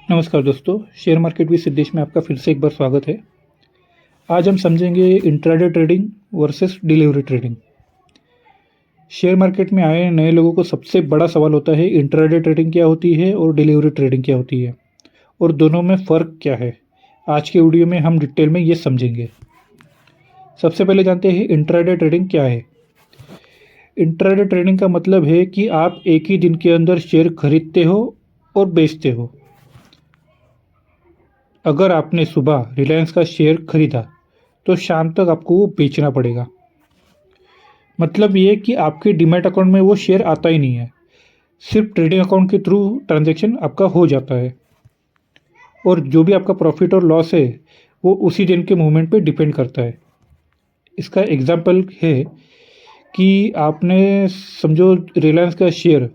नमस्कार दोस्तों, share market with Siddhesh में आपका फिर से एक बार स्वागत है। आज हम समझेंगे intraday trading versus delivery trading. Share market में आए नए लोगों को सबसे बड़ा सवाल होता है इंट्राडे ट्रेडिंग क्या होती है और डिलीवरी ट्रेडिंग क्या होती है और दोनों में फ़र्क क्या है। आज के वीडियो में हम डिटेल में ये समझेंगे। सबसे पहले जानते हैं इंट्राडे ट्रेडिंग क्या है। इंट्राडे ट्रेडिंग का मतलब है कि आप एक ही दिन के अंदर शेयर खरीदते हो और बेचते हो। अगर आपने सुबह रिलायंस का शेयर खरीदा तो शाम तक आपको वो बेचना पड़ेगा। मतलब ये कि आपके डीमैट अकाउंट में वो शेयर आता ही नहीं है, सिर्फ ट्रेडिंग अकाउंट के थ्रू ट्रांजैक्शन आपका हो जाता है और जो भी आपका प्रॉफिट और लॉस है वो उसी दिन के मूवमेंट पे डिपेंड करता है। इसका एग्जांपल है कि आपने समझो रिलायंस का शेयर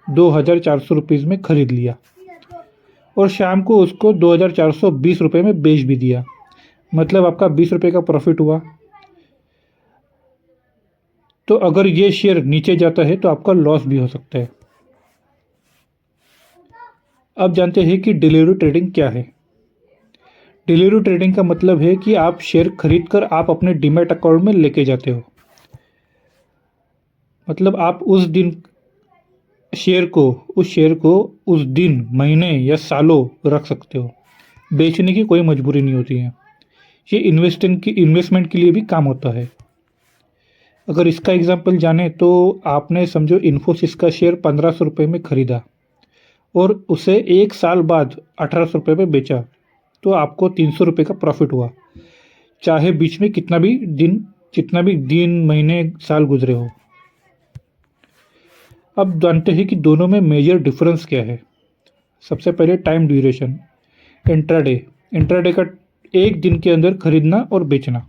2,400 रुपीज़ में ख़रीद लिया और शाम को उसको 2,420 रुपये में बेच भी दिया, मतलब आपका 20 रुपये का प्रॉफिट हुआ। तो अगर ये शेयर नीचे जाता है तो आपका लॉस भी हो सकता है। अब जानते हैं कि डिलीवरी ट्रेडिंग क्या है। डिलीवरी ट्रेडिंग का मतलब है कि आप शेयर खरीद कर आप अपने डीमैट अकाउंट में लेके जाते हो। मतलब आप उस शेयर को उस दिन, महीने या सालों रख सकते हो। बेचने की कोई मजबूरी नहीं होती है। ये इन्वेस्टमेंट के लिए भी काम होता है। अगर इसका एग्जांपल जाने तो आपने समझो इन्फोसिस का शेयर 1,500 रुपये में ख़रीदा और उसे एक साल बाद 1,800 रुपये में बेचा तो आपको 300 रुपये का प्रॉफिट हुआ, चाहे बीच में जितना भी दिन महीने साल गुजरे हो। अब जानते हैं कि दोनों में मेजर डिफरेंस क्या है। सबसे पहले टाइम ड्यूरेशन। इंट्राडे का एक दिन के अंदर खरीदना और बेचना।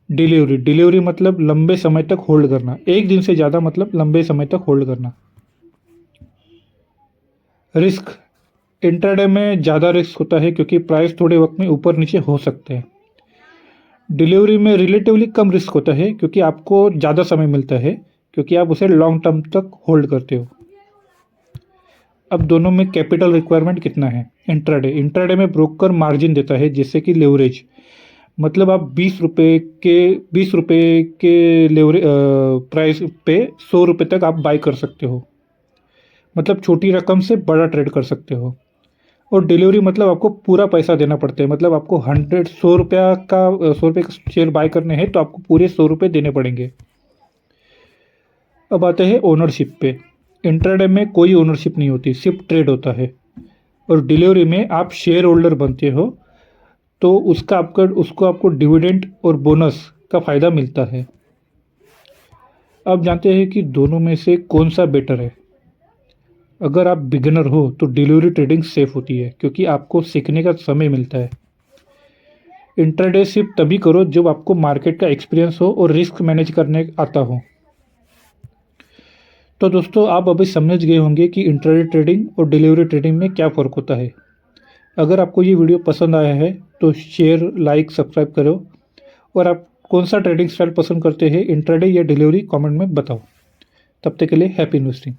डिलीवरी मतलब लंबे समय तक होल्ड करना, एक दिन से ज़्यादा मतलब लंबे समय तक होल्ड करना। रिस्क। इंट्राडे में ज़्यादा रिस्क होता है क्योंकि प्राइस थोड़े वक्त में ऊपर नीचे हो सकते हैं। डिलीवरी में रिलेटिवली कम रिस्क होता है क्योंकि आपको ज़्यादा समय मिलता है, क्योंकि आप उसे लॉन्ग टर्म तक होल्ड करते हो। अब दोनों में कैपिटल रिक्वायरमेंट कितना है। इंट्राडे में ब्रोकर मार्जिन देता है, जैसे कि लेवरेज। मतलब आप 20 रुपये के लेवरेज प्राइस पे 100 रुपये तक आप बाई कर सकते हो। मतलब छोटी रकम से बड़ा ट्रेड कर सकते हो। और डिलीवरी मतलब आपको पूरा पैसा देना पड़ता है। मतलब आपको 100 रुपये का शेयर बाय करने हैं तो आपको पूरे 100 रुपये देने पड़ेंगे। अब आते हैं ओनरशिप पे। इंट्राडे में कोई ओनरशिप नहीं होती, सिर्फ ट्रेड होता है। और डिलीवरी में आप शेयर होल्डर बनते हो तो उसको आपको डिविडेंड और बोनस का फ़ायदा मिलता है। अब जानते हैं कि दोनों में से कौन सा बेटर है। अगर आप बिगिनर हो तो डिलीवरी ट्रेडिंग सेफ होती है क्योंकि आपको सीखने का समय मिलता है। इंट्राडे सिर्फ तभी करो जब आपको मार्केट का एक्सपीरियंस हो और रिस्क मैनेज करने आता हो। तो दोस्तों, आप अभी समझ गए होंगे कि इंट्राडे ट्रेडिंग और डिलीवरी ट्रेडिंग में क्या फ़र्क होता है। अगर आपको ये वीडियो पसंद आया है तो शेयर, लाइक, सब्सक्राइब करो और आप कौन सा ट्रेडिंग स्टाइल पसंद करते हैं, इंट्राडे या डिलीवरी, कमेंट में बताओ। तब तक के लिए हैप्पी इन्वेस्टिंग।